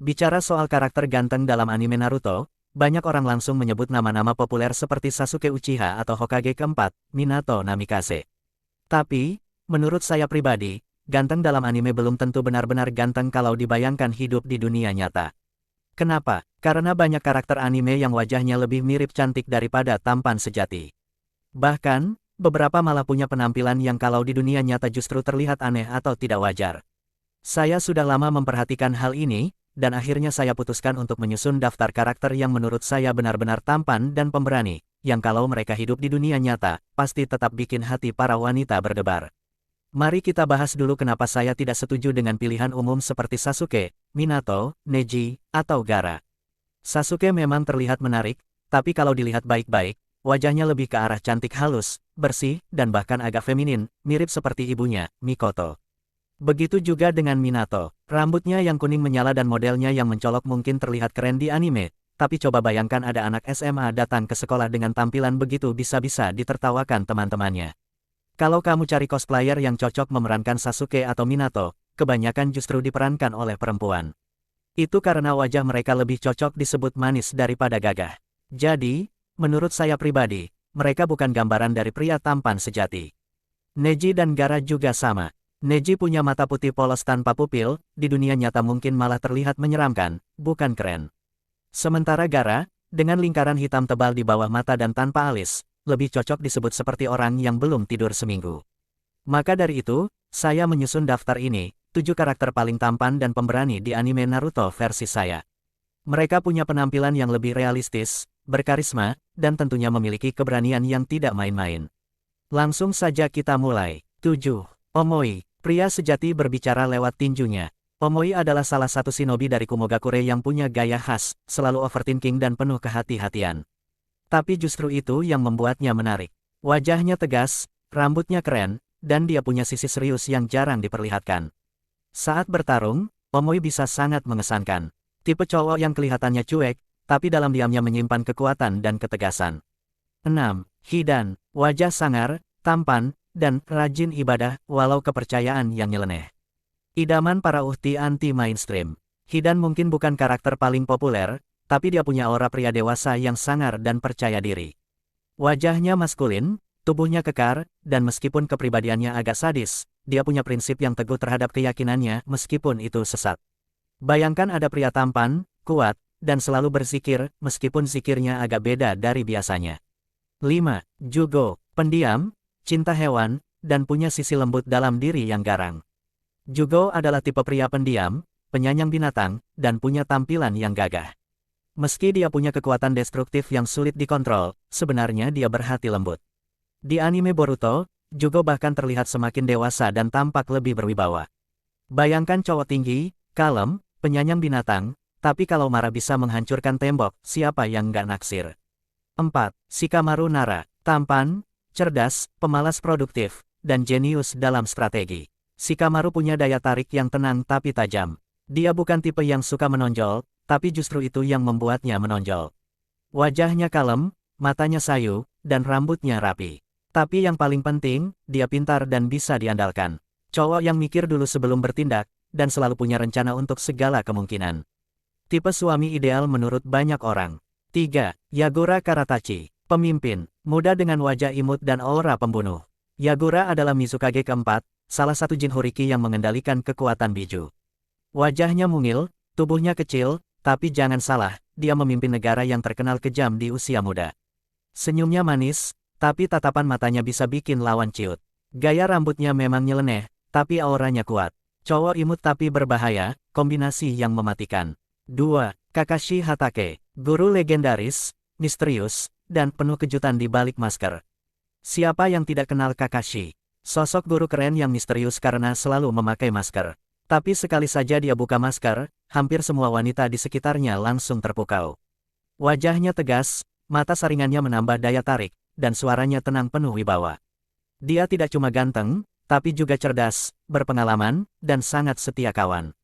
Bicara soal karakter ganteng dalam anime Naruto, banyak orang langsung menyebut nama-nama populer seperti Sasuke Uchiha atau Hokage keempat, Minato Namikaze. Tapi, menurut saya pribadi, ganteng dalam anime belum tentu benar-benar ganteng kalau dibayangkan hidup di dunia nyata. Kenapa? Karena banyak karakter anime yang wajahnya lebih mirip cantik daripada tampan sejati. Bahkan, beberapa malah punya penampilan yang kalau di dunia nyata justru terlihat aneh atau tidak wajar. Saya sudah lama memperhatikan hal ini, dan akhirnya saya putuskan untuk menyusun daftar karakter yang menurut saya benar-benar tampan dan pemberani, yang kalau mereka hidup di dunia nyata, pasti tetap bikin hati para wanita berdebar. Mari kita bahas dulu kenapa saya tidak setuju dengan pilihan umum seperti Sasuke, Minato, Neji, atau Gaara. Sasuke memang terlihat menarik, tapi kalau dilihat baik-baik, wajahnya lebih ke arah cantik halus, bersih, dan bahkan agak feminin, mirip seperti ibunya, Mikoto. Begitu juga dengan Minato, rambutnya yang kuning menyala dan modelnya yang mencolok mungkin terlihat keren di anime, tapi coba bayangkan ada anak SMA datang ke sekolah dengan tampilan begitu bisa-bisa ditertawakan teman-temannya. Kalau kamu cari cosplayer yang cocok memerankan Sasuke atau Minato, kebanyakan justru diperankan oleh perempuan. Itu karena wajah mereka lebih cocok disebut manis daripada gagah. Jadi, menurut saya pribadi, mereka bukan gambaran dari pria tampan sejati. Neji dan Gaara juga sama. Neji punya mata putih polos tanpa pupil, di dunia nyata mungkin malah terlihat menyeramkan, bukan keren. Sementara Gaara, dengan lingkaran hitam tebal di bawah mata dan tanpa alis, lebih cocok disebut seperti orang yang belum tidur seminggu. Maka dari itu, saya menyusun daftar ini, 7 karakter paling tampan dan pemberani di anime Naruto versi saya. Mereka punya penampilan yang lebih realistis, berkarisma, dan tentunya memiliki keberanian yang tidak main-main. Langsung saja kita mulai. 7. Omoi. Pria sejati berbicara lewat tinjunya. Omoi adalah salah satu shinobi dari Kumogakure yang punya gaya khas, selalu overthinking dan penuh kehati-hatian. Tapi justru itu yang membuatnya menarik. Wajahnya tegas, rambutnya keren, dan dia punya sisi serius yang jarang diperlihatkan. Saat bertarung, Omoi bisa sangat mengesankan. Tipe cowok yang kelihatannya cuek, tapi dalam diamnya menyimpan kekuatan dan ketegasan. 6. Hidan. Wajah sangar, tampan, dan rajin ibadah, walau kepercayaan yang nyeleneh. Idaman para uhti anti-mainstream. Hidan mungkin bukan karakter paling populer, tapi dia punya aura pria dewasa yang sangar dan percaya diri. Wajahnya maskulin, tubuhnya kekar, dan meskipun kepribadiannya agak sadis, dia punya prinsip yang teguh terhadap keyakinannya meskipun itu sesat. Bayangkan ada pria tampan, kuat, dan selalu berzikir, meskipun zikirnya agak beda dari biasanya. 5. Jugo. Pendiam, cinta hewan, dan punya sisi lembut dalam diri yang garang. Jugo adalah tipe pria pendiam, penyayang binatang, dan punya tampilan yang gagah. Meski dia punya kekuatan destruktif yang sulit dikontrol, sebenarnya dia berhati lembut. Di anime Boruto, Jugo bahkan terlihat semakin dewasa dan tampak lebih berwibawa. Bayangkan cowok tinggi, kalem, penyayang binatang, tapi kalau marah bisa menghancurkan tembok, siapa yang nggak naksir? 4. Shikamaru Nara. Tampan, cerdas, pemalas produktif, dan jenius dalam strategi. Shikamaru punya daya tarik yang tenang tapi tajam. Dia bukan tipe yang suka menonjol, tapi justru itu yang membuatnya menonjol. Wajahnya kalem, matanya sayu, dan rambutnya rapi. Tapi yang paling penting, dia pintar dan bisa diandalkan. Cowok yang mikir dulu sebelum bertindak, dan selalu punya rencana untuk segala kemungkinan. Tipe suami ideal menurut banyak orang. 3. Yagura Karatachi. Pemimpin, muda dengan wajah imut dan aura pembunuh. Yagura adalah Mizukage keempat, salah satu Jinchuriki yang mengendalikan kekuatan Biju. Wajahnya mungil, tubuhnya kecil, tapi jangan salah, dia memimpin negara yang terkenal kejam di usia muda. Senyumnya manis, tapi tatapan matanya bisa bikin lawan ciut. Gaya rambutnya memang nyeleneh, tapi auranya kuat. Cowok imut tapi berbahaya, kombinasi yang mematikan. 2. Kakashi Hatake. Guru legendaris, misterius, dan penuh kejutan di balik masker. Siapa yang tidak kenal Kakashi? Sosok guru keren yang misterius karena selalu memakai masker. Tapi sekali saja dia buka masker, hampir semua wanita di sekitarnya langsung terpukau. Wajahnya tegas, mata saringannya menambah daya tarik, dan suaranya tenang penuh wibawa. Dia tidak cuma ganteng, tapi juga cerdas, berpengalaman, dan sangat setia kawan.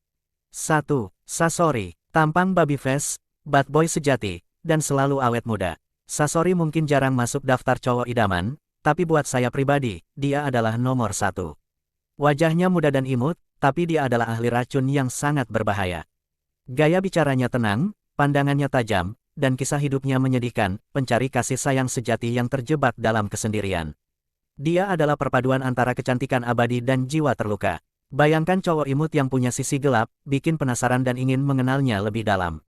1. Sasori. Tampang baby face, bad boy sejati, dan selalu awet muda. Sasori mungkin jarang masuk daftar cowok idaman, tapi buat saya pribadi, dia adalah nomor 1. Wajahnya muda dan imut, tapi dia adalah ahli racun yang sangat berbahaya. Gaya bicaranya tenang, pandangannya tajam, dan kisah hidupnya menyedihkan, pencari kasih sayang sejati yang terjebak dalam kesendirian. Dia adalah perpaduan antara kecantikan abadi dan jiwa terluka. Bayangkan cowok imut yang punya sisi gelap, bikin penasaran dan ingin mengenalnya lebih dalam.